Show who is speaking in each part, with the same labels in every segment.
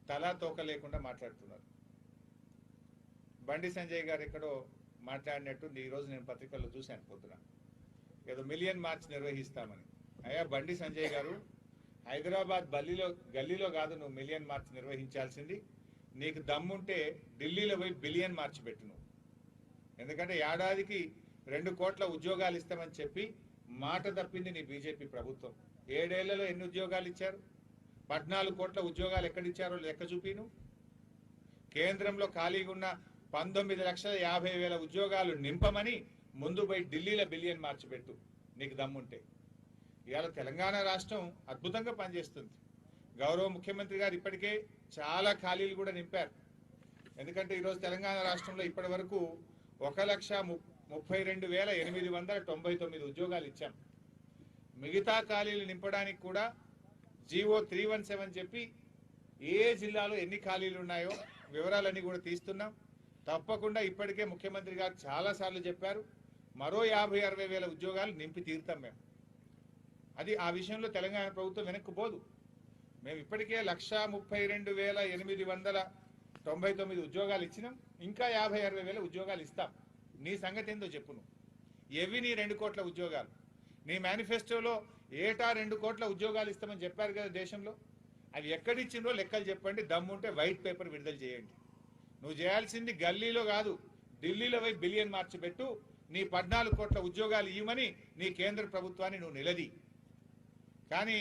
Speaker 1: తలా తోక లేకుండా మాట్లాడుతున్నారు. బండి సంజయ్ గారు ఎక్కడో మాట్లాడినట్టు ఈ రోజు నేను పత్రికల్లో చూశాను పొద్దున, ఏదో మిలియన్ మార్చ్ నిర్వహిస్తామని. అయ్యా బండి సంజయ్ గారు, హైదరాబాద్ గల్లీలో కాదు నువ్వు మిలియన్ మార్చ్ నిర్వహించాల్సింది. నీకు దమ్ముంటే ఢిల్లీలో పోయి బిలియన్ మార్చ్ పెట్టు నువ్వు. ఎందుకంటే ఏడాదికి 2 కోట్ల ఉద్యోగాలు ఇస్తామని చెప్పి మాట తప్పింది నీ బీజేపీ ప్రభుత్వం. 7 ఏళ్లలో ఎన్ని ఉద్యోగాలు ఇచ్చారు? 14 కోట్ల ఉద్యోగాలు ఎక్కడిచ్చారో లెక్క చూపిను. కేంద్రంలో ఖాళీగా ఉన్న 19,50,000 ఉద్యోగాలు నింపమని ముందు పోయి ఢిల్లీలో బిలియన్ మార్చి పెట్టు నీకు దమ్ముంటే. ఇవాళ తెలంగాణ రాష్ట్రం అద్భుతంగా పనిచేస్తుంది. గౌరవ ముఖ్యమంత్రి గారు ఇప్పటికే చాలా ఖాళీలు కూడా నింపారు. ఎందుకంటే ఈరోజు తెలంగాణ రాష్ట్రంలో ఇప్పటి వరకు 1,32,899 ఉద్యోగాలు ఇచ్చాం. మిగతా ఖాళీలు నింపడానికి కూడా జీవో 317 చెప్పి ఏ జిల్లాలో ఎన్ని ఖాళీలు ఉన్నాయో వివరాలన్నీ కూడా తీస్తున్నాం. తప్పకుండా ఇప్పటికే ముఖ్యమంత్రి గారు చాలాసార్లు చెప్పారు, మరో 50-60 వేల ఉద్యోగాలు నింపి తీరుతాం మేము. అది ఆ విషయంలో తెలంగాణ ప్రభుత్వం వెనక్కు పోదు. మేము ఇప్పటికే 1,32,899 ఉద్యోగాలు ఇచ్చినాం. ఇంకా 50-60 వేల ఉద్యోగాలు ఇస్తాం. నీ సంగతి ఏందో చెప్పును. ఎవి నీ 2 కోట్ల ఉద్యోగాలు? నీ మేనిఫెస్టోలో ఏటా 2 కోట్ల ఉద్యోగాలు ఇస్తామని చెప్పారు కదా దేశంలో. అవి ఎక్కడిచ్చిందో లెక్కలు చెప్పండి. దమ్ముంటే వైట్ పేపర్ విడుదల చేయండి. నువ్వు చేయాల్సింది గల్లీలో కాదు, ఢిల్లీలో పోయి బిలియన్ మార్చి పెట్టు. నీ 14 కోట్ల ఉద్యోగాలు ఇవ్వమని నీ కేంద్ర ప్రభుత్వాన్ని నువ్వు నిలది. కానీ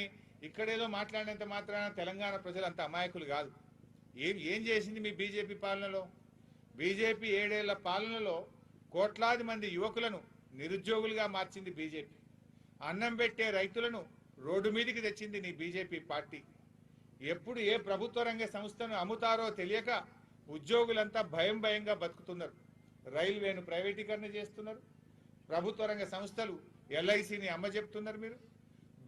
Speaker 1: ఇక్కడేదో మాట్లాడినంత మాత్రాన తెలంగాణ ప్రజలు అంత అమాయకులు కాదు. ఏం చేసింది మీ బీజేపీ పాలనలో? బీజేపీ 7 ఏళ్ల పాలనలో కోట్లాది మంది యువకులను నిరుద్యోగులుగా మార్చింది బీజేపీ. అన్నం పెట్టే రైతులను రోడ్డు మీదికి తెచ్చింది నీ బీజేపీ పార్టీ. ఎప్పుడు ఏ ప్రభుత్వ రంగ సంస్థను అమ్ముతారో తెలియక ఉద్యోగులంతా భయంగా బతుకుతున్నారు. రైల్వేను ప్రైవేటీకరణ చేస్తున్నారు. ప్రభుత్వ రంగ సంస్థలు ఎల్ఐసిని అమ్మజెప్తున్నారు. మీరు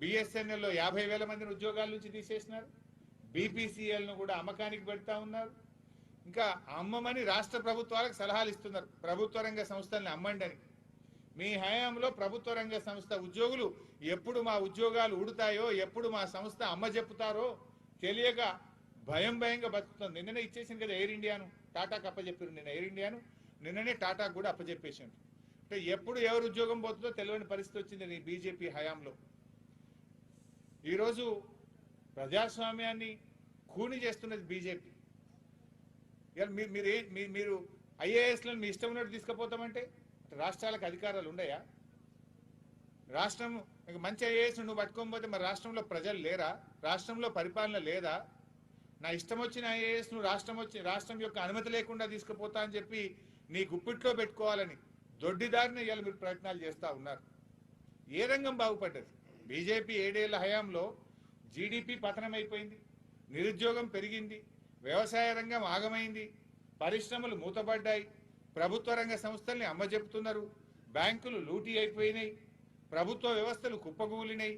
Speaker 1: బిఎస్ఎన్ఎల్లో 50,000 మందిని ఉద్యోగాల నుంచి తీసేసినారు. బీపీసీఎల్ను కూడా అమ్మకానికి పెడతా ఉన్నారు. ఇంకా అమ్మమని రాష్ట్ర ప్రభుత్వాలకు సలహాలు ఇస్తున్నారు, ప్రభుత్వ రంగ సంస్థల్ని అమ్మండి అని. మీ హయాంలో ప్రభుత్వ రంగ సంస్థ ఉద్యోగులు ఎప్పుడు మా ఉద్యోగాలు ఊడుతాయో, ఎప్పుడు మా సంస్థ అమ్మ చెప్పుతారో తెలియక భయంగా బతుకుతుంది. నిన్ననే ఇచ్చేసింది కదా ఎయిర్ ఇండియాను, టాటాకు అప్పచెప్పారు. నిన్న ఎయిర్ ఇండియాను నిన్ననే టాటాకు కూడా అప్పచెప్పేసారు. అంటే ఎప్పుడు ఎవరు ఉద్యోగం పోతుందో తెలియని పరిస్థితి వచ్చింది నీ బీజేపీ హయాంలో. ఈరోజు ప్రజాస్వామ్యాన్ని ఖూని చేస్తున్నది బీజేపీ. మీరు ఐఏఎస్లను మీ ఇష్టం ఉన్నట్టు తీసుకుపోతామంటే రాష్ట్రాలకు అధికారాలు ఉండయా? రాష్ట్రం మంచి ఐఏఎస్ నువ్వు పట్టుకోకపోతే మరి రాష్ట్రంలో ప్రజలు లేరా? రాష్ట్రంలో పరిపాలన లేదా? నా ఇష్టం వచ్చిన ఐఏఎస్ నువ్వు రాష్ట్రం యొక్క అనుమతి లేకుండా తీసుకుపోతా అని చెప్పి నీ గుప్పిట్లో పెట్టుకోవాలని దొడ్డిదారిని ఇవాళ మీరు ప్రయత్నాలు చేస్తూ ఉన్నారు. ఏ రంగం బాగుపడ్డది? బీజేపీ 7 ఏళ్ల హయాంలో జీడిపి పతనమైపోయింది, నిరుద్యోగం పెరిగింది, వ్యవసాయ రంగం ఆగమైంది, పరిశ్రమలు మూతపడ్డాయి, ప్రభుత్వ రంగ సంస్థల్ని అమ్మజెపుతున్నారు, బ్యాంకులు లూటీ అయిపోయినాయి, ప్రభుత్వ వ్యవస్థలు కుప్పగూలినాయి,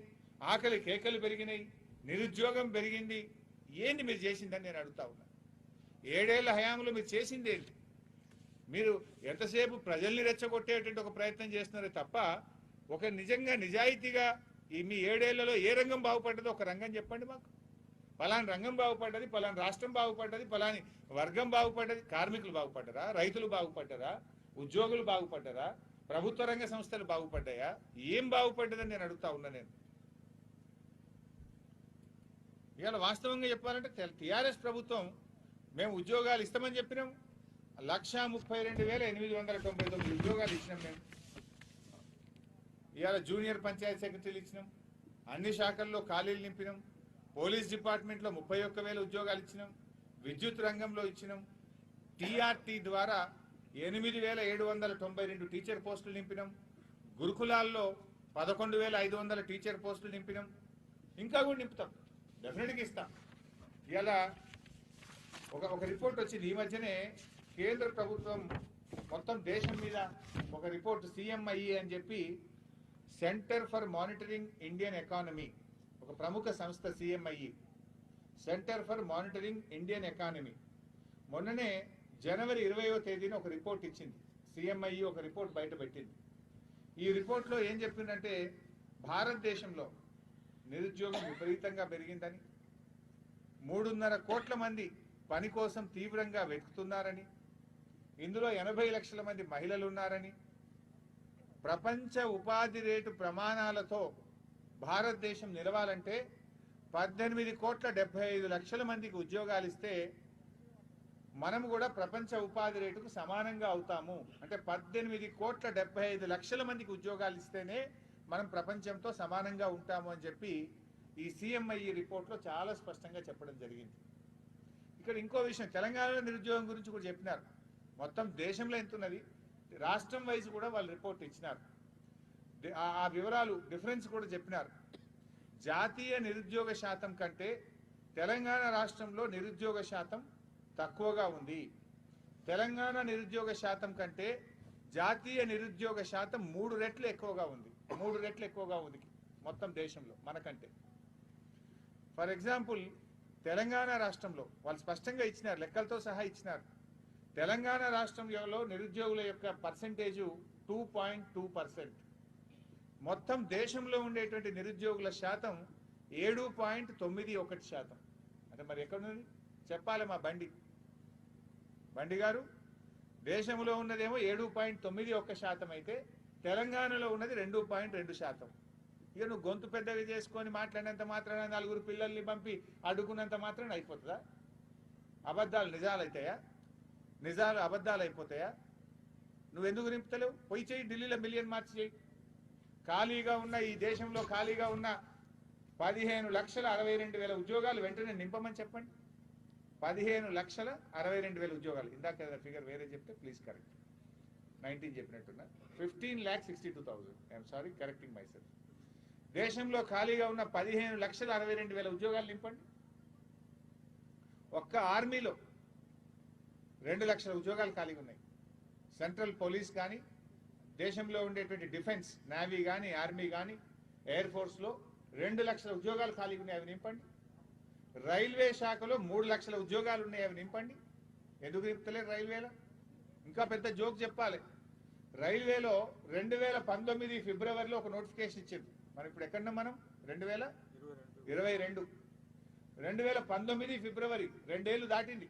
Speaker 1: ఆకలి కేకలు పెరిగినాయి, నిరుద్యోగం పెరిగింది. ఏంది మీరు చేసిందని నేను అడుగుతా ఉన్నా. 7 ఏళ్ల హయాంలో మీరు చేసింది ఏంటి? మీరు ఎంతసేపు ప్రజల్ని రెచ్చగొట్టేటువంటి ఒక ప్రయత్నం చేస్తున్నారే తప్ప ఒక నిజంగా నిజాయితీగా మీ 7 ఏళ్లలో ఏ రంగం బాగుపడ్డదో ఒక రంగం చెప్పండి మాకు. పలాని రంగం బాగుపడ్డది, పలాని రాష్ట్రం బాగుపడ్డది, పలాని వర్గం బాగుపడ్డది. కార్మికులు బాగుపడ్డారా? రైతులు బాగుపడ్డారా? ఉద్యోగులు బాగుపడ్డారా? ప్రభుత్వ రంగ సంస్థలు బాగుపడ్డాయా? ఏం బాగుపడ్డదని నేను అడుగుతా ఉన్నా. నేను ఇవాళ వాస్తవంగా చెప్పాలంటే టీఆర్ఎస్ ప్రభుత్వం మేము ఉద్యోగాలు ఇస్తామని చెప్పినాం. 1,32,899 ఉద్యోగాలు ఇచ్చినాం. మేము ఇవాళ జూనియర్ పంచాయత్ సెక్రటరీలు ఇచ్చినాం, అన్ని శాఖల్లో ఖాళీలు నింపినాం, పోలీస్ డిపార్ట్మెంట్లో 31,000 ఉద్యోగాలు ఇచ్చినాం, విద్యుత్ రంగంలో ఇచ్చినాం, టీఆర్టీ ద్వారా 8,792 టీచర్ పోస్టులు నింపినాం, గురుకులాల్లో 11,500 టీచర్ పోస్టులు నింపినాం. ఇంకా కూడా నింపుతాం, డెఫినెట్గా ఇస్తాం. ఇలా ఒక రిపోర్ట్ వచ్చింది ఈ మధ్యనే. కేంద్ర ప్రభుత్వం మొత్తం దేశం మీద ఒక రిపోర్ట్ సిఎంఐఈ అని చెప్పి, centre for monitoring Indian economy, ఒక ప్రముఖ సంస్థ CMIE, centre for monitoring Indian economy, మొన్ననే జనవరి 20వ తేదీన ఒక రిపోర్ట్ ఇచ్చింది. సిఎంఐఈ ఒక రిపోర్ట్ బయట పెట్టింది. ఈ రిపోర్ట్లో ఏం చెప్పిందంటే భారతదేశంలో నిరుద్యోగం విపరీతంగా పెరిగిందని, 3.5 కోట్ల మంది పని కోసం తీవ్రంగా వెతుకుతున్నారని, ఇందులో 80 లక్షల మంది మహిళలు ఉన్నారని, ప్రపంచ ఉపాధి రేటు ప్రమాణాలతో భారతదేశం నిలవాలంటే 18,75,00,000 మందికి ఉద్యోగాలు ఇస్తే మనం కూడా ప్రపంచ ఉపాధి రేటుకు సమానంగా అవుతాము. అంటే 18,75,00,000 మందికి ఉద్యోగాలు ఇస్తేనే మనం ప్రపంచంతో సమానంగా ఉంటాము అని చెప్పి ఈ సిఎంఐ రిపోర్ట్లో చాలా స్పష్టంగా చెప్పడం జరిగింది. ఇక్కడ ఇంకో విషయం, తెలంగాణలో నిరుద్యోగం గురించి కూడా చెప్పినారు. మొత్తం దేశంలో ఎంత ఉన్నది, రాష్ట్రం వైజ్ కూడా వాళ్ళు రిపోర్ట్ ఇచ్చినారు. ఆ వివరాలు డిఫరెన్స్ కూడా చెప్పినారు. జాతీయ నిరుద్యోగ శాతం కంటే తెలంగాణ రాష్ట్రంలో నిరుద్యోగ శాతం తక్కువగా ఉంది. తెలంగాణ నిరుద్యోగ శాతం కంటే జాతీయ నిరుద్యోగ శాతం 3 రెట్లు ఎక్కువగా ఉంది. 3 రెట్లు ఎక్కువగా ఉంది మొత్తం దేశంలో మనకంటే. ఫర్ ఎగ్జాంపుల్, తెలంగాణ రాష్ట్రంలో వాళ్ళు స్పష్టంగా ఇచ్చినారు, లెక్కలతో సహా ఇచ్చినారు. తెలంగాణ రాష్ట్రంలో నిరుద్యోగుల యొక్క పర్సెంటేజు 2.2%. మొత్తం దేశంలో ఉండేటువంటి నిరుద్యోగుల శాతం 7.91%. అంటే మరి ఎక్కడున్నది చెప్పాలి మా బండి గారు. దేశంలో ఉన్నదేమో 7.91% అయితే తెలంగాణలో ఉన్నది 2.2%. ఇక నువ్వు గొంతు పెద్దగా చేసుకొని మాట్లాడినంత మాత్రాన 4 పిల్లల్ని పంపి అడ్డుకున్నంత మాత్రాన అయిపోతుందా? అబద్ధాలు నిజాలు అవుతాయా? నిజాలు అబద్ధాలు అయిపోతాయా? నువ్వెందుకు నింపుతలేవు? పోయి చేయి, ఢిల్లీలో మిలియన్ మార్చి చేయి. ఖాళీగా ఉన్న ఈ దేశంలో ఖాళీగా ఉన్న 15,62,000 ఉద్యోగాలు వెంటనే నింపమని చెప్పండి. 15,62,000 ఉద్యోగాలు. ఇందాక ఫిగర్ వేరే చెప్తే please correct. 19 చెప్పినట్టున్నా. 15,62,000. I'm sorry, correcting my self. దేశంలో ఖాళీగా ఉన్న 15,62,000 ఉద్యోగాలు నింపండి. ఒక్క ఆర్మీలో 2 లక్షల ఉద్యోగాలు ఖాళీగా ఉన్నాయి. సెంట్రల్ పోలీస్ కానీ, దేశంలో ఉండేటువంటి డిఫెన్స్, నేవీ కానీ, ఆర్మీ కానీ, ఎయిర్ ఫోర్స్లో 2 లక్షల ఉద్యోగాలు ఖాళీగా ఉన్నాయి, అవి నింపండి. రైల్వే శాఖలో 3 లక్షల ఉద్యోగాలు ఉన్నాయి, అవి నింపండి. ఎందుకు నింపుతలేరు రైల్వేలో? ఇంకా పెద్ద జోక్ చెప్పాలి. రైల్వేలో 2019 ఫిబ్రవరిలో ఒక నోటిఫికేషన్ ఇచ్చింది. మనం ఇప్పుడు ఎక్కడున్నాం? మనం 2022. 2019 ఫిబ్రవరి, 2 ఏళ్ళు దాటింది.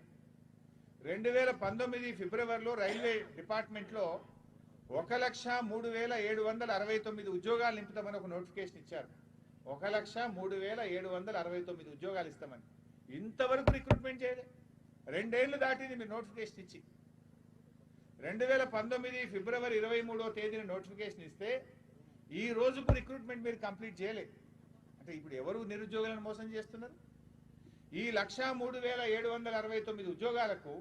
Speaker 1: 2019 ఫిబ్రవరిలో రైల్వే డిపార్ట్మెంట్లో 1,03,769 ఉద్యోగాలు నింపుతామని ఒక నోటిఫికేషన్ ఇచ్చారు. 1,03,769 ఉద్యోగాలు ఇస్తామని. ఇంతవరకు రిక్రూట్మెంట్ చేయలే. 2 ఏళ్ళు దాటింది మీరు నోటిఫికేషన్ ఇచ్చి. 2019 ఫిబ్రవరి 23వ తేదీన నోటిఫికేషన్ ఇస్తే ఈ రోజుకు రిక్రూట్మెంట్ మీరు కంప్లీట్ చేయలే. అంటే ఇప్పుడు ఎవరు నిరుద్యోగులను మోసం చేస్తున్నారు? ఈ 1,03,769 ఉద్యోగాలకు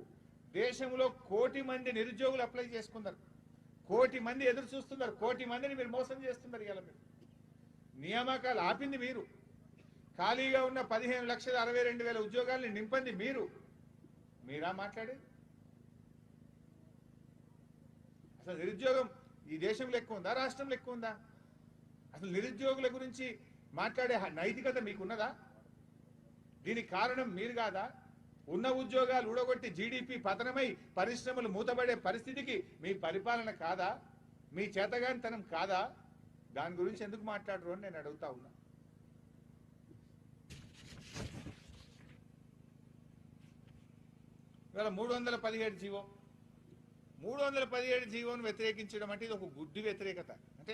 Speaker 1: దేశంలో 1 కోటి మంది నిరుద్యోగులు అప్లై చేసుకున్నారు. 1 కోటి మంది ఎదురు చూస్తున్నారు. 1 కోటి మందిని మీరు మోసం చేస్తున్నారు. ఇలా మీరు నియామకాలు ఆపింది మీరు. ఖాళీగా ఉన్న 15,62,000 ఉద్యోగాల్ని నింపంది మీరు. మీరా మాట్లాడేది? అసలు నిరుద్యోగం ఈ దేశంలో ఎక్కువ ఉందా, రాష్ట్రంలో ఎక్కువ ఉందా? అసలు నిరుద్యోగుల గురించి మాట్లాడే నైతికత మీకున్నదా? దీనికి కారణం మీరు కాదా? ఉన్న ఉద్యోగాలు ఊడగొట్టి జీడిపి పతనమై పరిశ్రమలు మూతబడే పరిస్థితికి మీ పరిపాలన కాదా? మీ చేతగానితనం కాదా? దాని గురించి ఎందుకు మాట్లాడరు అని నేను అడుగుతా ఉన్నా. ఇవాళ 317 జీవో, 317 జీవోను వ్యతిరేకించడం అంటే ఇది ఒక గుడ్డి వ్యతిరేకత. అంటే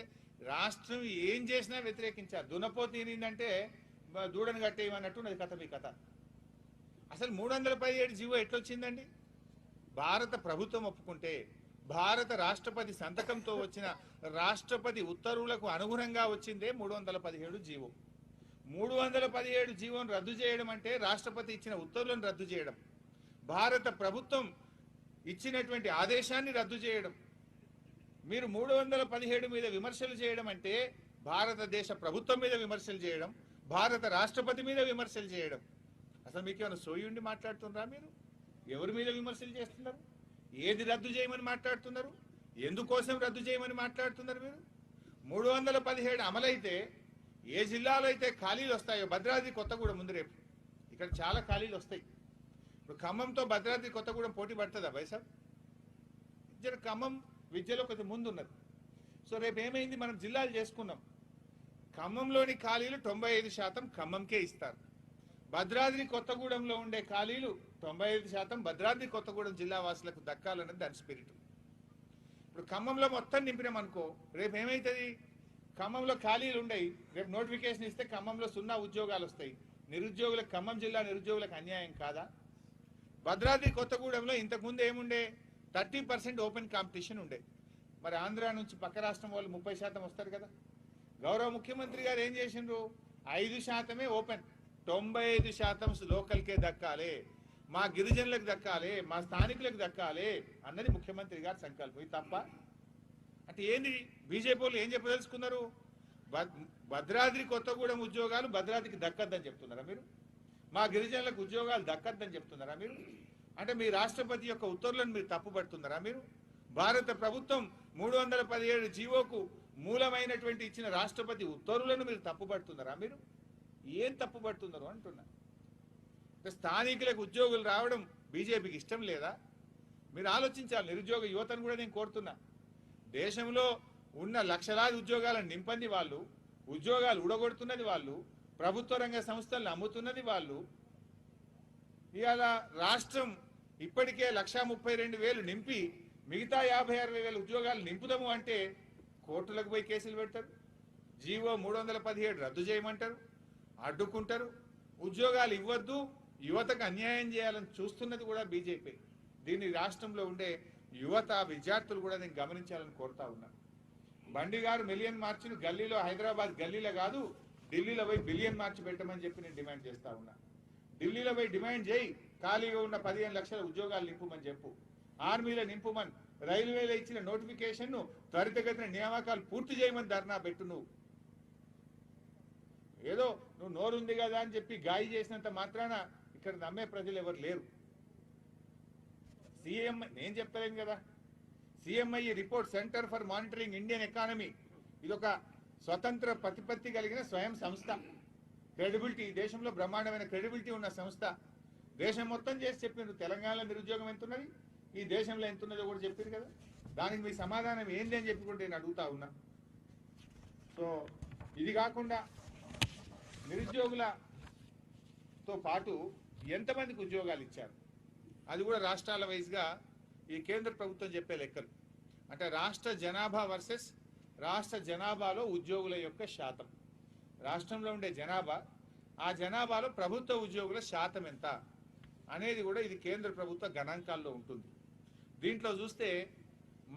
Speaker 1: రాష్ట్రం ఏం చేసినా వ్యతిరేకించారు. దునపో తీరిందంటే దూడను కట్టేయమన్నట్టు అది కథ. మీ కథ అసలు 317 జీవో ఎట్లొచ్చిందండి? భారత ప్రభుత్వం ఒప్పుకుంటే, భారత రాష్ట్రపతి సంతకంతో వచ్చిన రాష్ట్రపతి ఉత్తర్వులకు అనుగుణంగా వచ్చిందే 317 జీవో. 317 జీవోను రద్దు చేయడం అంటే రాష్ట్రపతి ఇచ్చిన ఉత్తర్వులను రద్దు చేయడం, భారత ప్రభుత్వం ఇచ్చినటువంటి ఆదేశాన్ని రద్దు చేయడం. మీరు 317 మీద విమర్శలు చేయడం అంటే భారతదేశ ప్రభుత్వం మీద విమర్శలు చేయడం, భారత రాష్ట్రపతి మీద విమర్శలు చేయడం. అసలు మీకు ఏమైనా సోయి ఉండి మాట్లాడుతున్నారా? మీరు ఎవరి మీద విమర్శలు చేస్తున్నారు? ఏది రద్దు చేయమని మాట్లాడుతున్నారు? ఎందుకోసం రద్దు చేయమని మాట్లాడుతున్నారు? మీరు 317 అమలైతే ఏ జిల్లాలో అయితే ఖాళీలు వస్తాయో, భద్రాద్రి కొత్తగూడెం ముందు రేపు ఇక్కడ చాలా ఖాళీలు వస్తాయి. ఇప్పుడు ఖమ్మంతో భద్రాద్రి కొత్తగూడెం పోటీ పడుతుందా బైసాబ్? జర ఖమ్మం విద్యలో కొంచెం ముందు ఉన్నది. సో రేపు ఏమైంది, మనం జిల్లాలు చేసుకున్నాం. ఖమ్మంలోని ఖాళీలు 95% ఖమ్మంకే ఇస్తారు. భద్రాద్రి కొత్తగూడెంలో ఉండే ఖాళీలు 95% భద్రాద్రి కొత్తగూడెం జిల్లా వాసులకు దక్కాలన్నది దాని స్పిరిట్. ఇప్పుడు ఖమ్మంలో మొత్తం నింపినామనుకో, రేపు ఏమవుతుంది? ఖమ్మంలో ఖాళీలు ఉండయి, రేపు నోటిఫికేషన్ ఇస్తే ఖమ్మంలో 0 ఉద్యోగాలు వస్తాయి. నిరుద్యోగులకు, ఖమ్మం జిల్లా నిరుద్యోగులకు అన్యాయం కాదా? భద్రాద్రి కొత్తగూడెంలో ఇంతకుముందు ఏముండే? 30% ఓపెన్ కాంపిటీషన్ ఉండే. మరి ఆంధ్ర నుంచి పక్క రాష్ట్రం వాళ్ళు 30% వస్తారు కదా. గౌరవ ముఖ్యమంత్రి గారు ఏం చేసిండ్రు? 5% ఓపెన్, 95% లోకల్కే దక్కాలి, మా గిరిజనులకు దక్కాలి, మా స్థానికులకు దక్కాలి అన్నది ముఖ్యమంత్రి గారి సంకల్పం. ఇది తప్ప అంటే ఏంది? బీజేపీ వాళ్ళు ఏం చెప్పదలుచుకున్నారు? భద్రాద్రి కొత్తగూడెం ఉద్యోగాలు భద్రాద్రికి దక్కద్దని చెప్తున్నారా మీరు? మా గిరిజనులకు ఉద్యోగాలు దక్కద్దని చెప్తున్నారా మీరు? అంటే మీ రాష్ట్రపతి యొక్క ఉత్తర్వులను మీరు తప్పుపడుతున్నారా మీరు? భారత ప్రభుత్వం 317 జీవోకు మూలమైనటువంటి ఇచ్చిన రాష్ట్రపతి ఉత్తర్వులను మీరు తప్పుపడుతున్నారా మీరు? ఏం తప్పుపడుతున్నారు అంటున్నా. స్థానికులకు ఉద్యోగులు రావడం బీజేపీకి ఇష్టం లేదా? మీరు ఆలోచించాలి. నిరుద్యోగ యువతను కూడా నేను కోరుతున్నా. దేశంలో ఉన్న లక్షలాది ఉద్యోగాలను నింపంది వాళ్ళు, ఉద్యోగాలు ఉడగొడుతున్నది వాళ్ళు, ప్రభుత్వ రంగ సంస్థలను అమ్ముతున్నది వాళ్ళు. ఇవాళ రాష్ట్రం ఇప్పటికే 1,32,000 నింపి మిగతా 56,000 ఉద్యోగాలు నింపుదాము అంటే కోర్టులకు పోయి కేసులు పెడతారు, జీవో 317 రద్దు చేయమంటారు, అడ్డుకుంటారు. ఉద్యోగాలు ఇవ్వద్దు, యువతకు అన్యాయం చేయాలని చూస్తున్నది కూడా బీజేపీ. దీన్ని రాష్ట్రంలో ఉండే యువత, విద్యార్థులు కూడా నేను గమనించాలని కోరుతా ఉన్నా. బండి గారు మిలియన్ మార్చిని గల్లీలో, హైదరాబాద్ గల్లీలో కాదు ఢిల్లీలో పోయి బిలియన్ మార్చి పెట్టమని చెప్పి నేను డిమాండ్ చేస్తా ఉన్నా. ఢిల్లీలో పోయి డిమాండ్ చేయి, ఖాళీగా ఉన్న 15 లక్షల ఉద్యోగాలు నింపుమని చెప్పు, ఆర్మీలో నింపుమని, రైల్వేలో ఇచ్చిన నోటిఫికేషన్ ను త్వరితగతిన నియామకాలు పూర్తి చేయమని ధర్నా పెట్టు. నువ్వు ఏదో నువ్వు నోరుంది కదా అని చెప్పి గాయి చేసినంత మాత్రాన ఇక్కడ నమ్మే ప్రజలు ఎవరు లేరు. సిఎంఐ నేను చెప్తలేను కదా, CMI report, centre for monitoring Indian economy, ఇదొక స్వతంత్ర ప్రతిపత్తి కలిగిన స్వయం సంస్థ. క్రెడిబిలిటీ, దేశంలో బ్రహ్మాండమైన క్రెడిబిలిటీ ఉన్న సంస్థ. దేశం మొత్తం చేసి చెప్పిండ్రు తెలంగాణలో నిరుద్యోగం ఎంతున్నది, ఈ దేశంలో ఎంతున్నదో కూడా చెప్పింది కదా. దానికి మీ సమాధానం ఏంది అని చెప్పి కూడా నేను అడుగుతా ఉన్నా. సో ఇది కాకుండా నిరుద్యోగులతో పాటు ఎంతమందికి ఉద్యోగాలు ఇచ్చారు అది కూడా రాష్ట్రాల వైజ్గా ఈ కేంద్ర ప్రభుత్వం చెప్పే లెక్కలు. అంటే రాష్ట్ర జనాభా వర్సెస్ రాష్ట్ర జనాభాలో ఉద్యోగుల యొక్క శాతం, రాష్ట్రంలో ఉండే జనాభా, ఆ జనాభాలో ప్రభుత్వ ఉద్యోగుల శాతం ఎంత అనేది కూడా ఇది కేంద్ర ప్రభుత్వ గణాంకాల్లో ఉంటుంది. దీంట్లో చూస్తే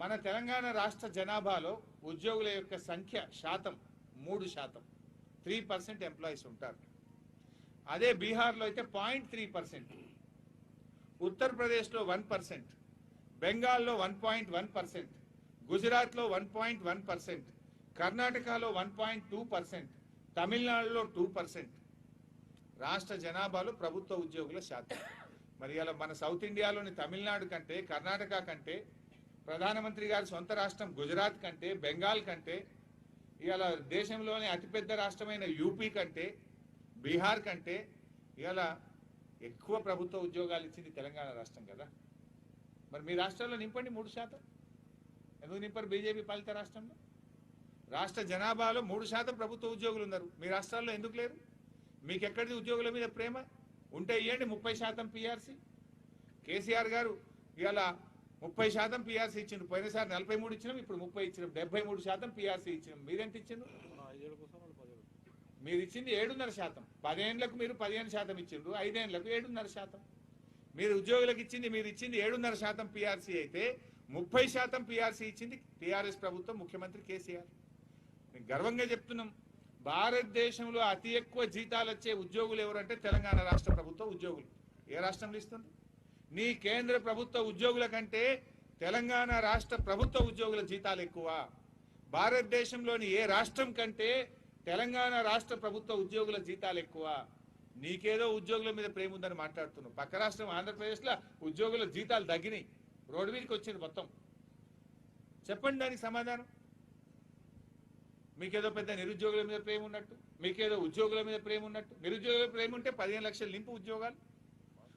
Speaker 1: మన తెలంగాణ రాష్ట్ర జనాభాలో ఉద్యోగుల యొక్క సంఖ్య శాతం 3%, 3% ఎంప్లాయీస్ ఉంటారు. అదే బీహార్లో అయితే 0.3%, ఉత్తరప్రదేశ్లో 1%, బెంగాల్లో 1.1%, గుజరాత్లో 1.1%, కర్ణాటకలో 1.2%, తమిళనాడులో 2%. రాష్ట్ర జనాభాలో ప్రభుత్వ ఉద్యోగుల శాతం. మరి అలా మన సౌత్ ఇండియాలోని తమిళనాడు కంటే, కర్ణాటక కంటే, ప్రధానమంత్రి గారి సొంత రాష్ట్రం గుజరాత్ కంటే, బెంగాల్ కంటే, ఇవాళ దేశంలోని అతిపెద్ద రాష్ట్రమైన యూపీ కంటే, బీహార్ కంటే ఇవాళ ఎక్కువ ప్రభుత్వ ఉద్యోగాలు ఇచ్చింది తెలంగాణ రాష్ట్రం కదా. మరి మీ రాష్ట్రాల్లో నింపండి 3%. ఎందుకు నింపరు బీజేపీ పాలిత రాష్ట్రంలో? రాష్ట్ర జనాభాలో 3% ప్రభుత్వ ఉద్యోగులు ఉన్నారు, మీ రాష్ట్రాల్లో ఎందుకు లేరు? మీకు ఎక్కడిది ఉద్యోగుల మీద ప్రేమ? ఉంటే ఇవ్వండి 30% పిఆర్సీ. కేసీఆర్ గారు ఇవాళ 30% పిఆర్సీ ఇచ్చిండు. పోయినసారి 43 ఇచ్చినాం, ఇప్పుడు 30 ఇచ్చినాం, 73% పిఆర్సీ ఇచ్చినాం. మీరెంత ఇచ్చిండ్రు? మీరు ఇచ్చింది 7.5%. 10 ఏళ్లకు మీరు 15% ఇచ్చిండ్రు, 5 ఏళ్లకు 7.5%. మీరు ఉద్యోగులకు ఇచ్చింది, మీరు ఇచ్చింది 7.5% పిఆర్సీ అయితే 30% పిఆర్సీ ఇచ్చింది టీఆర్ఎస్ ప్రభుత్వం, ముఖ్యమంత్రి కేసీఆర్. మేము గర్వంగా చెప్తున్నాం, భారతదేశంలో అతి ఎక్కువ జీతాలు వచ్చే ఉద్యోగులు ఎవరంటే తెలంగాణ రాష్ట్ర ప్రభుత్వ ఉద్యోగులు. ఏ రాష్ట్రంలో ఇస్తుంది? నీ కేంద్ర ప్రభుత్వ ఉద్యోగుల కంటే తెలంగాణ రాష్ట్ర ప్రభుత్వ ఉద్యోగుల జీతాలు ఎక్కువ. భారతదేశంలోని ఏ రాష్ట్రం కంటే తెలంగాణ రాష్ట్ర ప్రభుత్వ ఉద్యోగుల జీతాలు ఎక్కువ. నీకేదో ఉద్యోగుల మీద ప్రేమ ఉందని మాట్లాడుతున్నావు. పక్క రాష్ట్రం ఆంధ్రప్రదేశ్లో ఉద్యోగుల జీతాలు తగ్గినాయి, రోడ్డు మీదకి వచ్చింది మొత్తం. చెప్పండి దానికి సమాధానం. మీకేదో పెద్ద నిరుద్యోగుల మీద ప్రేమ ఉన్నట్టు, మీకేదో ఉద్యోగుల మీద ప్రేమ ఉన్నట్టు. నిరుద్యోగుల ప్రేమ ఉంటే 15 లక్షలు నింపు ఉద్యోగాలు.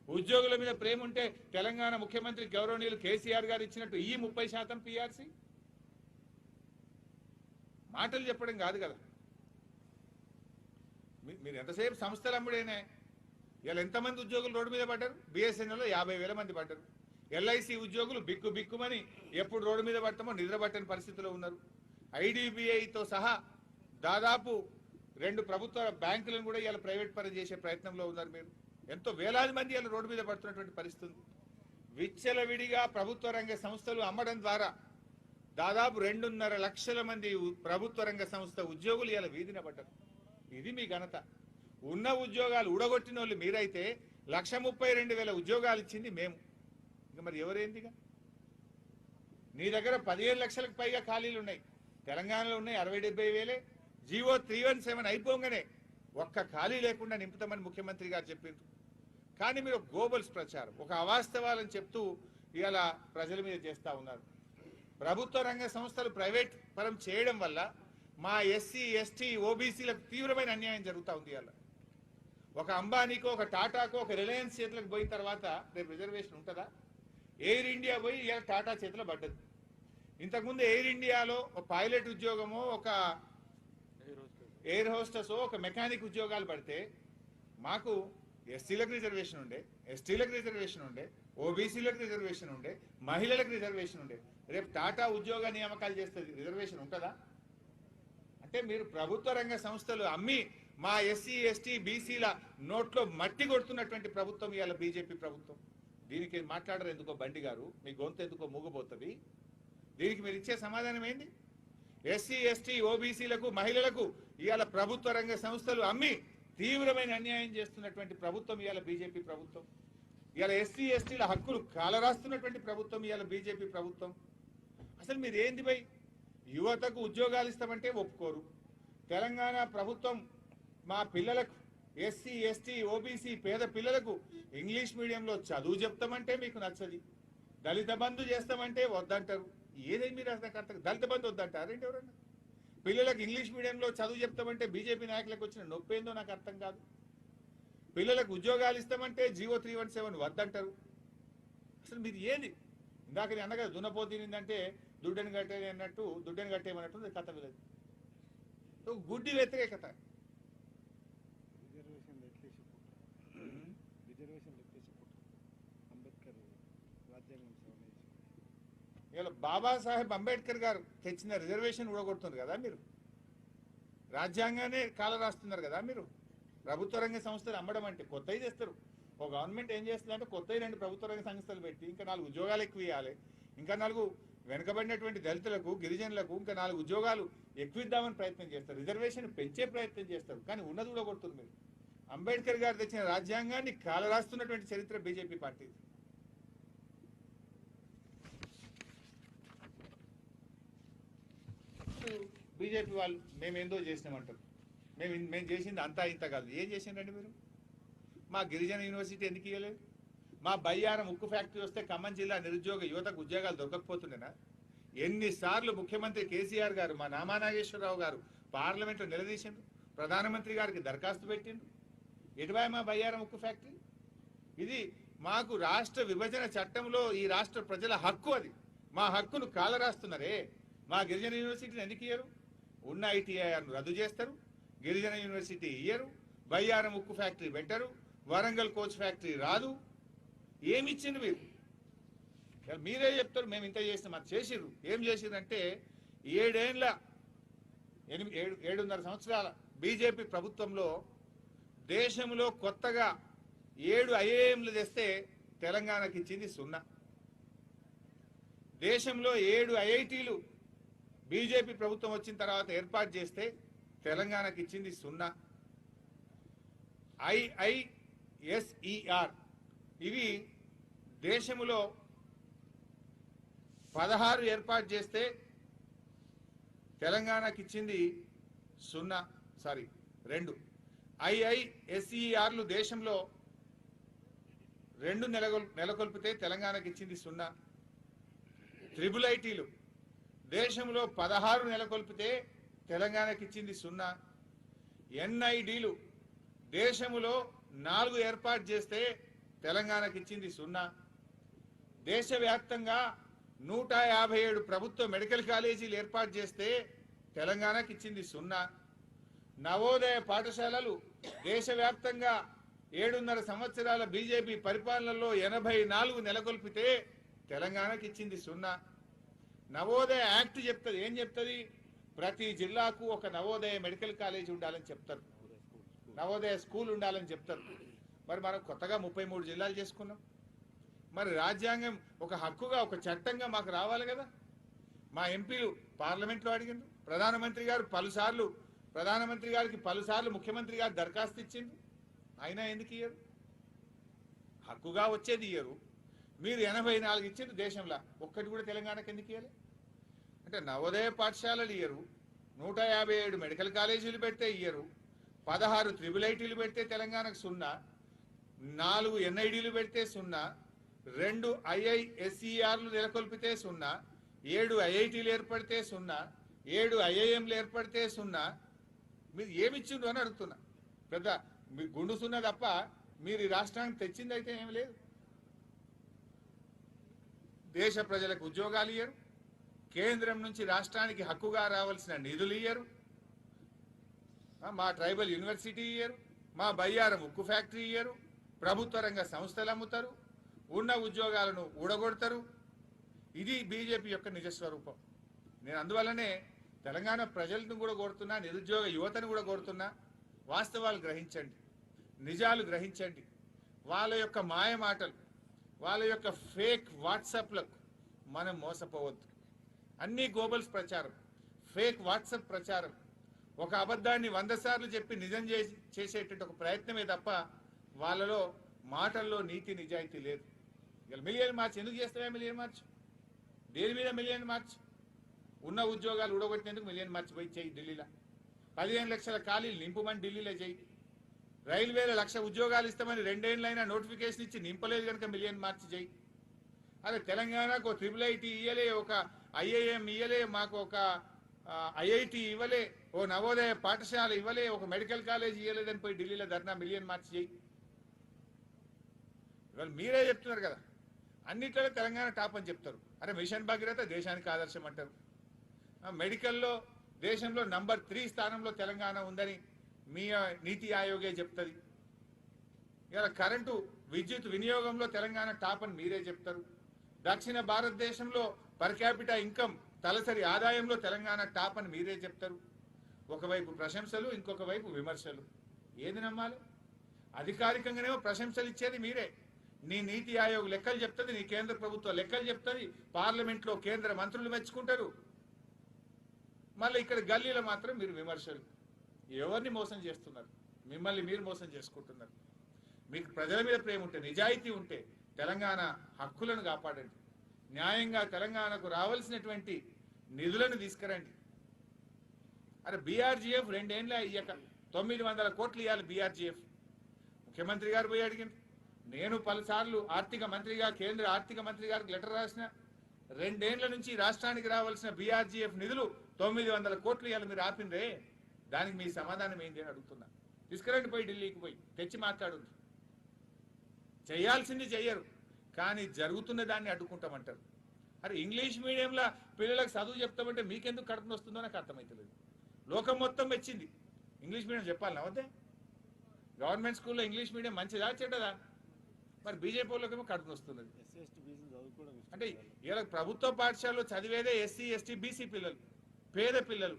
Speaker 1: ఉద్యోగుల మీద ప్రేమ ఉంటే తెలంగాణ ముఖ్యమంత్రి గౌరవనీయులు కేసీఆర్ గారు ఇచ్చినట్టు ఈ 30% పిఆర్సీ. మాటలు చెప్పడం కాదు కదా. మీరు ఎంతసేపు సంస్థలు అమ్ముడేనే. ఇలా ఎంతమంది ఉద్యోగులు రోడ్డు మీద పడ్డారు? బిఎస్ఎన్ఎల్లో 50,000 మంది పడ్డారు. ఎల్ఐసి ఉద్యోగులు బిక్కుమని ఎప్పుడు రోడ్డు మీద పడతామో నిద్ర పట్టని పరిస్థితిలో ఉన్నారు. ఐడిబిఐతో సహా దాదాపు 2 ప్రభుత్వ బ్యాంకులను కూడా ఇలా ప్రైవేట్ పరం చేసే ప్రయత్నంలో ఉన్నారు. మీరు ఎంతో వేలాది మంది ఇలా రోడ్డు మీద పడుతున్నటువంటి పరిస్థితి ఉంది. విచ్చలవిడిగా ప్రభుత్వ రంగ సంస్థలు అమ్మడం ద్వారా దాదాపు 2.5 లక్షల మంది ప్రభుత్వ రంగ సంస్థ ఉద్యోగులు ఇలా వీధిన పడ్డారు. ఇది మీ ఘనత. ఉన్న ఉద్యోగాలు ఊడగొట్టిన వాళ్ళు మీరైతే 132,000 ఉద్యోగాలు ఇచ్చింది మేము. ఇంకా మరి ఎవరేందిగా? నీ దగ్గర 15 లక్షలకు పైగా ఖాళీలు ఉన్నాయి, తెలంగాణలో ఉన్నాయి 60-70 వేలే. జీవో 317 అయిపోగానే ఒక్క ఖాళీ లేకుండా నింపుతామని ముఖ్యమంత్రి గారు చెప్పిండ్రు. కానీ మీరు గోబల్స్ ప్రచారం, ఒక అవాస్తవాలని చెప్తూ ఇలా ప్రజల మీద చేస్తూ ఉన్నారు. ప్రభుత్వ రంగ సంస్థలు ప్రైవేట్ పరం చేయడం వల్ల మా ఎస్సీ ఎస్టీ ఓబీసీలకు తీవ్రమైన అన్యాయం జరుగుతూ ఉంది. ఇలా ఒక అంబానీకో ఒక టాటాకో ఒక రిలయన్స్ చేతులకు పోయిన తర్వాత రేపు రిజర్వేషన్ ఉంటుందా? ఎయిర్ ఇండియా పోయి ఇలా టాటా చేతిలో పడ్డది. ఇంతకుముందు ఎయిర్ ఇండియాలో ఒక పైలట్ ఉద్యోగమో ఒక ఎయిర్ హోస్టెస్ ఒక మెకానిక్ ఉద్యోగాలు పడితే మాకు ఎస్సీలకు రిజర్వేషన్ ఉండే, ఎస్టీలకు రిజర్వేషన్ ఉండే, ఓబీసీలకు రిజర్వేషన్ ఉండే, మహిళలకు రిజర్వేషన్ ఉండే. రేపు టాటా ఉద్యోగ నియామకాలు చేస్తుంది, రిజర్వేషన్ ఉంటుందా? అంటే మీరు ప్రభుత్వ రంగ సంస్థలు అమ్మి మా ఎస్సీ ఎస్టీ బీసీల నోట్లో మట్టి కొడుతున్నటువంటి ప్రభుత్వం ఇవాళ బీజేపీ ప్రభుత్వం. దీనికి మాట్లాడరు ఎందుకో బండి గారు, మీ గొంతు ఎందుకో మూగబోతుంది. దీనికి మీరు ఇచ్చే సమాధానం ఏంటి? ఎస్సీ ఎస్టీ ఓబీసీలకు మహిళలకు ఇవాళ ప్రభుత్వ రంగ సంస్థలు అమ్మి తీవ్రమైన అన్యాయం చేస్తున్నటువంటి ప్రభుత్వం ఇవాళ బీజేపీ ప్రభుత్వం. ఇవాళ ఎస్సీ ఎస్టీల హక్కులు కాలరాస్తున్నటువంటి ప్రభుత్వం ఇవాళ బీజేపీ ప్రభుత్వం. అసలు మీరు ఏంది భయ్? యువతకు ఉద్యోగాలు ఇస్తామంటే ఒప్పుకోరు. తెలంగాణ ప్రభుత్వం మా పిల్లలకు ఎస్సీ ఎస్టీ ఓబీసీ పేద పిల్లలకు ఇంగ్లీష్ మీడియంలో చదువు చెప్తామంటే మీకు నచ్చది. దళిత బంధు చేస్తామంటే వద్దంటారు. ఏదైనా మీరు అసలు దళిత బంధు వద్దంటారేంటి ఎవరన్నా? పిల్లలకు ఇంగ్లీష్ మీడియంలో చదువు చెప్తామంటే బీజేపీ నాయకులకు వచ్చిన నొప్పేందో నాకు అర్థం కాదు. పిల్లలకు ఉద్యోగాలు ఇస్తామంటే జీవో 317 వద్దంటారు. అసలు మీరు ఏది? ఇందాక నేను అన్నగా దున్నపోతీనిందంటే దుడ్డని కట్టే అన్నట్టు, దుడ్డని కట్టేయమన్నట్టు కథ లేదు. గుడ్డి వ్యతిరేకత. ఇలా బాబాసాహెబ్ అంబేద్కర్ గారు తెచ్చిన రిజర్వేషన్ ఊడగొడుతుంది కదా మీరు. రాజ్యాంగానే కాల రాస్తున్నారు కదా మీరు. ప్రభుత్వ రంగ సంస్థలు అమ్మడం అంటే కొత్తవి చేస్తారు. ఒక గవర్నమెంట్ ఏం చేస్తుందంటే కొత్తవి 2 ప్రభుత్వ రంగ సంస్థలు పెట్టి ఇంకా 4 ఉద్యోగాలు ఎక్కువ ఇవ్వాలి, ఇంకా 4 వెనుకబడినటువంటి దళితులకు గిరిజనులకు ఇంకా 4 ఉద్యోగాలు ఎక్కువ ఇద్దామని ప్రయత్నం చేస్తారు. రిజర్వేషన్ పెంచే ప్రయత్నం చేస్తారు. కానీ ఉన్నది ఊడగొడుతుంది మీరు. అంబేద్కర్ గారు తెచ్చిన రాజ్యాంగాన్ని కాల రాస్తున్నటువంటి చరిత్ర బీజేపీ పార్టీ. బీజేపీ వాళ్ళు మేమేందో చేసినామంటారు. మేము చేసింది అంతా ఇంత కాదు. ఏం చేసిండ్రండి మీరు? మా గిరిజన యూనివర్సిటీ ఎందుకు ఇవ్వలేదు? మా బయ్యారం ఉక్కు ఫ్యాక్టరీ వస్తే ఖమ్మం జిల్లా నిరుద్యోగ యువతకు ఉద్యోగాలు దొరకకపోతుండేనా? ఎన్నిసార్లు ముఖ్యమంత్రి కేసీఆర్ గారు, మా నామా నాగేశ్వరరావు గారు పార్లమెంట్లో నిలదీసిండ్రు, ప్రధానమంత్రి గారికి దరఖాస్తు పెట్టిండ్రు. ఎటువై మా బయ్యారం ఉక్కు ఫ్యాక్టరీ? ఇది మాకు రాష్ట్ర విభజన చట్టంలో ఈ రాష్ట్ర ప్రజల హక్కు. అది మా హక్కును కాలరాస్తున్నారే. మా గిరిజన యూనివర్సిటీని ఎందుకు ఇయ్యరు? ఉన్న ఐటీఐఆర్ను రద్దు చేస్తారు, గిరిజన యూనివర్సిటీ ఇయ్యరు, బయ్యారం ఉక్కు ఫ్యాక్టరీ పెట్టరు, వరంగల్ కోచ్ ఫ్యాక్టరీ రాదు. ఏమిచ్చింది మీరు? మీరే చెప్తారు మేము ఇంత చేసినాం. అది చేసిర్రు. ఏం చేసిర్రంటే 7.5 సంవత్సరాల బీజేపీ ప్రభుత్వంలో దేశంలో కొత్తగా 7 ఐఐఎంలు తెస్తే తెలంగాణకి ఇచ్చింది 0. దేశంలో 7 ఐఐటీలు బీజేపీ ప్రభుత్వం వచ్చిన తర్వాత ఏర్పాటు చేస్తే తెలంగాణకి ఇచ్చింది 0. ఐఐఎస్ఈఆర్ ఇవి దేశంలో 16 ఏర్పాటు చేస్తే తెలంగాణకి ఇచ్చింది 2. ఐఐఎస్ఈఆర్లు దేశంలో 2 నెలకొల్పితే తెలంగాణకి ఇచ్చింది 0. ట్రిపుల్ ఐటీలు దేశంలో 16 నెలకొల్పితే తెలంగాణకి ఇచ్చింది 0. ఎన్ఐడీలు దేశంలో 4 ఏర్పాటు చేస్తే తెలంగాణకి ఇచ్చింది 0. దేశవ్యాప్తంగా 157 ప్రభుత్వ మెడికల్ కాలేజీలు ఏర్పాటు చేస్తే తెలంగాణకి ఇచ్చింది 0. నవోదయ పాఠశాలలు దేశవ్యాప్తంగా 7.5 సంవత్సరాల బీజేపీ పరిపాలనలో 84 నెలకొల్పితే తెలంగాణకి ఇచ్చింది 0. నవోదయ యాక్ట్ చెప్తుంది, ఏం చెప్తుంది? ప్రతి జిల్లాకు ఒక నవోదయ మెడికల్ కాలేజ్ ఉండాలని చెప్తారు, నవోదయ స్కూల్ ఉండాలని చెప్తారు. మరి మనం కొత్తగా 33 జిల్లాలు చేసుకున్నాం. మరి రాజ్యాంగం ఒక హక్కుగా, ఒక చట్టంగా మాకు రావాలి కదా. మా ఎంపీలు పార్లమెంట్లో అడిగిండ్రు, ప్రధానమంత్రి గారికి పలుసార్లు ముఖ్యమంత్రి గారు దరఖాస్తు ఇచ్చిండ్రు, అయినా ఎందుకు ఇయ్యరు? హక్కుగా వచ్చేది ఇయ్యరు. మీరు 84 ఇచ్చిండ్రు దేశంలో, ఒక్కటి కూడా తెలంగాణకు ఎందుకు ఇయ్యాలి? అంటే నవోదయ పాఠశాలలు ఇయ్యరు, 157 మెడికల్ కాలేజీలు పెడితే ఇయ్యరు, 16 ట్రిపుల్ ఐటీలు పెడితే తెలంగాణకు 0, 4 ఎన్ఐడీలు పెడితే 0, 2 ఐఐఎస్ఈఆర్లు నెలకొల్పితే 0, 7 ఐఐటీలు ఏర్పడితే 0, 7 ఐఐఎంలు ఏర్పడితే 0. మీరు ఏమిచ్చిండ్రు అని అడుగుతున్నా. పెద్ద మీ గుండు 0 తప్ప మీరు ఈ రాష్ట్రానికి తెచ్చింది అయితే ఏమి లేదు. దేశ ప్రజలకు ఉద్యోగాలు ఇయ్యరు, కేంద్రం నుంచి రాష్ట్రానికి హక్కుగా రావాల్సిన నిధులు ఇయ్యరు, మా ట్రైబల్ యూనివర్సిటీ ఇయ్యరు, మా బయ్యారం ఉక్కు ఫ్యాక్టరీ ఇయ్యరు, ప్రభుత్వ రంగ సంస్థలు అమ్ముతారు, ఉన్న ఉద్యోగాలను ఊడగొడతారు. ఇది బీజేపీ యొక్క నిజస్వరూపం. నేను అందువల్లనే తెలంగాణ ప్రజలను కూడా కోరుతున్నా, నిరుద్యోగ యువతను కూడా కోరుతున్నా, వాస్తవాలు గ్రహించండి, నిజాలు గ్రహించండి. వాళ్ళ యొక్క మాయ మాటలు, వాళ్ళ యొక్క ఫేక్ వాట్సాప్లకు మనం మోసపోవద్దు. అన్ని గోబల్స్ ప్రచారం, ఫేక్ వాట్సాప్ ప్రచారం, ఒక అబద్ధాన్ని 100 సార్లు చెప్పి నిజం చేసేటువంటి ఒక ప్రయత్నమే తప్ప వాళ్ళలో మాటల్లో నీతి నిజాయితీ లేదు. ఇవాళ మిలియన్ మార్చ్ ఎందుకు చేస్తావా? మిలియన్ మార్చ్ దేని మీద? మిలియన్ మార్చ్ ఉన్న ఉద్యోగాలు ఊడగొట్టినందుకు మిలియన్ మార్చ్ పోయి చేయి. ఢిల్లీలో 15 లక్షల ఖాళీలు నింపమని ఢిల్లీలో చేయి. రైల్వేలో 1,00,000 ఉద్యోగాలు ఇస్తామని 2 ఏళ్ళైనా నోటిఫికేషన్ ఇచ్చి నింపలేదు కనుక మిలియన్ మార్చ్ చేయి. అదే తెలంగాణకు ఒక ట్రిపుల్ ఐటీ ఇవ్వలే, ఒక ఐఐఎం ఇవ్వలే, మాకు ఒక ఐఐటి ఇవ్వలే, ఓ నవోదయ పాఠశాల ఇవ్వలే, ఒక మెడికల్ కాలేజ్ ఇవ్వలేదని పోయి ఢిల్లీలో ధర్నా మిలియన్ మార్చ్ చేయి. ఇవాళ మీరే చెప్తున్నారు కదా, అన్నిట్లో తెలంగాణ టాప్ అని చెప్తారు. అరే మిషన్ భగీరథ దేశానికి ఆదర్శం అంటారు. మెడికల్లో దేశంలో నంబర్ 3 స్థానంలో తెలంగాణ ఉందని మీ నీతి ఆయోగే చెప్తుంది. ఇవాళ కరెంటు విద్యుత్ వినియోగంలో తెలంగాణ టాప్ అని మీరే చెప్తారు. దక్షిణ భారతదేశంలో పర్ క్యాపిటా ఇన్కమ్ తలసరి ఆదాయంలో తెలంగాణ టాప్ అని మీరే చెప్తారు. ఒకవైపు ప్రశంసలు, ఇంకొక వైపు విమర్శలు. ఏది నమ్మాలి? అధికారికంగానేమో ప్రశంసలు ఇచ్చేది మీరే. నీ నీతి ఆయోగ్ లెక్కలు చెప్తుంది, నీ కేంద్ర ప్రభుత్వం లెక్కలు చెప్తుంది, పార్లమెంట్లో కేంద్ర మంత్రులు మెచ్చుకుంటారు. మళ్ళీ ఇక్కడ గల్లీలో మాత్రం మీరు విమర్శలు. ఎవరిని మోసం చేస్తున్నారు? మిమ్మల్ని మీరు మోసం చేసుకుంటున్నారు. మీకు ప్రజల మీద ప్రేమ ఉంటే, నిజాయితీ ఉంటే తెలంగాణ హక్కులను కాపాడండి. న్యాయంగా తెలంగాణకు రావాల్సినటువంటి నిధులను తీసుకురండి. అరే బీఆర్జీఎఫ్ 2 ఏళ్ళ ఇయ్యక 900 కోట్లు ఇవ్వాలి బీఆర్జీఎఫ్. ముఖ్యమంత్రి గారు పోయి అడిగింది. నేను పలుసార్లు ఆర్థిక మంత్రిగా, కేంద్ర ఆర్థిక మంత్రి గారికి లెటర్ రాసిన. 2 ఏళ్ల నుంచి రాష్ట్రానికి రావాల్సిన బీఆర్జీఎఫ్ నిధులు 900 కోట్లు ఇవ్వాలి, మీరు ఆపిందే. దానికి మీ సమాధానం ఏంటి అని అడుగుతున్నా. తీసుకురండి, పోయి ఢిల్లీకి పోయి తెచ్చి మాట్లాడు. చేయాల్సింది చెయ్యరు, కానీ జరుగుతున్న దాన్ని అడ్డుకుంటామంటారు. అరే ఇంగ్లీష్ మీడియంలో పిల్లలకు చదువు చెప్తామంటే మీకెందుకు కడుపున వస్తుందో నాకు అర్థమవుతలేదు. లోకం మొత్తం వచ్చింది ఇంగ్లీష్ మీడియం చెప్పాలి వద్దే? గవర్నమెంట్ స్కూల్లో ఇంగ్లీష్ మీడియం మంచిదా చెడ్డదా? మరి బీజేపీ వాళ్ళకేమో కడుపున వస్తున్నది. అంటే ఇలా ప్రభుత్వ పాఠశాలలో చదివేదే ఎస్సీ, ఎస్టీ, బీసీ పిల్లలు, పేద పిల్లలు.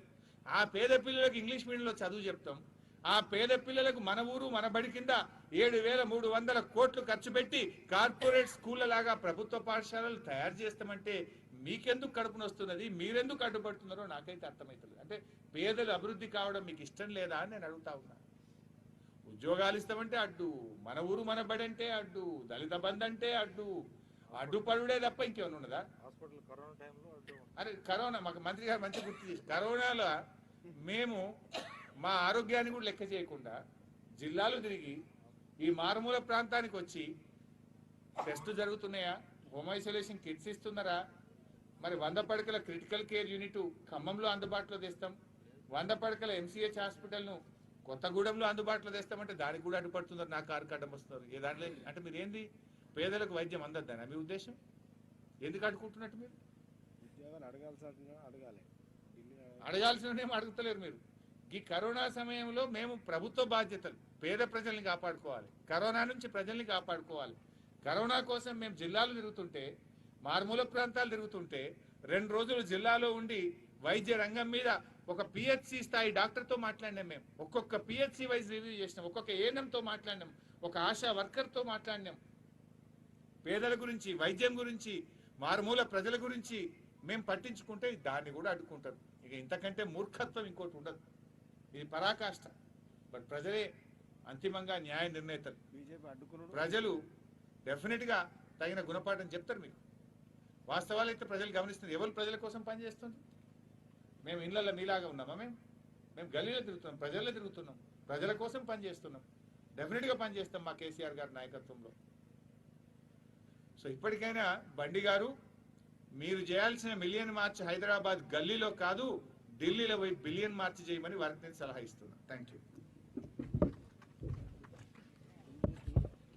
Speaker 1: ఆ పేద పిల్లలకు ఇంగ్లీష్ మీడియంలో చదువు చెప్తాం. ఆ పేద పిల్లలకు మన ఊరు మన బడి కింద 7,300 కోట్లు ఖర్చు పెట్టి కార్పొరేట్ స్కూళ్ళ లాగా ప్రభుత్వ పాఠశాలలు తయారు చేస్తామంటే మీకెందుకు కడుపున వస్తున్నది? మీరెందుకు అడ్డుపడుతున్నారో నాకైతే అర్థమవుతుంది. అంటే పేదలు అభివృద్ధి కావడం మీకు ఇష్టం లేదా అని నేను అడుగుతా ఉన్నా. ఉద్యోగాలు ఇస్తామంటే అడ్డు, మన ఊరు మన బడి అంటే అడ్డు, దళిత బంధు అంటే అడ్డు. అడ్డుపడుడే తప్ప ఇంకేమైనా ఉన్నదా? అరే కరోనా మాకు మంత్రి గారు మంచి గుర్తు చేసి, కరోనాలో మేము మా ఆరోగ్యాన్ని కూడా లెక్క చేయకుండా జిల్లాలు తిరిగి ఈ మారుమూల ప్రాంతానికి వచ్చి టెస్టులు జరుగుతున్నాయా, హోమ్ ఐసోలేషన్ కిట్స్ ఇస్తున్నారా, మరి 100 పడకల క్రిటికల్ కేర్ యూనిట్ ఖమ్మంలో అందుబాటులో తెస్తాం, 100 పడకల ఎంసీహెచ్ హాస్పిటల్ను కొత్తగూడెంలో అందుబాటులో తెస్తామంటే దానికి కూడా అడ్డుపడుతున్నారు, నాకు అడ్డం వస్తున్నారు. ఏ దాంట్లో అంటే మీరు ఏంది పేదలకు వైద్యం అందద్దని మీ ఉద్దేశం? ఎందుకు అడుగుకుంటున్నట్టు? మీరు అడగాల్సిన అడుగుతలేరు. మీరు ఈ కరోనా సమయంలో మేము ప్రభుత్వ బాధ్యతలు పేద ప్రజల్ని కాపాడుకోవాలి, కరోనా నుంచి ప్రజల్ని కాపాడుకోవాలి. కరోనా కోసం మేము జిల్లాలు తిరుగుతుంటే, మారుమూల ప్రాంతాలు తిరుగుతుంటే 2 రోజులు జిల్లాలో ఉండి వైద్య రంగం మీద ఒక పిహెచ్సి స్థాయి డాక్టర్తో మాట్లాడినాం. మేము ఒక్కొక్క పిహెచ్సి వైజ్ రివ్యూ చేసినాం, ఒక్కొక్క ఏఎన్ఎంతో మాట్లాడినాం, ఒక ఆశా వర్కర్తో మాట్లాడినాం. పేదల గురించి, వైద్యం గురించి, మారుమూల ప్రజల గురించి మేము పట్టించుకుంటే దాన్ని కూడా అడ్డుకుంటారు. ఇక ఇంతకంటే మూర్ఖత్వం ఇంకోటి ఉండదు. ఇది పరాకాష్ట. బట్ ప్రజలే అంతిమంగా న్యాయ నిర్ణేతలు. ప్రజలు డెఫినెట్గా తగిన గుణపాఠం చెప్తారు. మీకు వాస్తవాలు అయితే ప్రజలు గమనిస్తున్నారు. ఎవరు ప్రజల కోసం పనిచేస్తుంది? మేము ఇళ్లలో మీలాగా ఉన్నామా? మేము గల్లీలో తిరుగుతున్నాం, ప్రజల్లో తిరుగుతున్నాం, ప్రజల కోసం పనిచేస్తున్నాం. డెఫినెట్గా పనిచేస్తాం మా కేసీఆర్ గారి నాయకత్వంలో. సో ఇప్పటికైనా బండి గారు, మీరు చేయాల్సిన మిలియన్ మార్చ్ హైదరాబాద్ గల్లీలో కాదు, ఢిల్లీలో పోయి బిలియన్ మార్చ్ చేయమని వారికి నేను సలహా ఇస్తున్నాను. Thank you.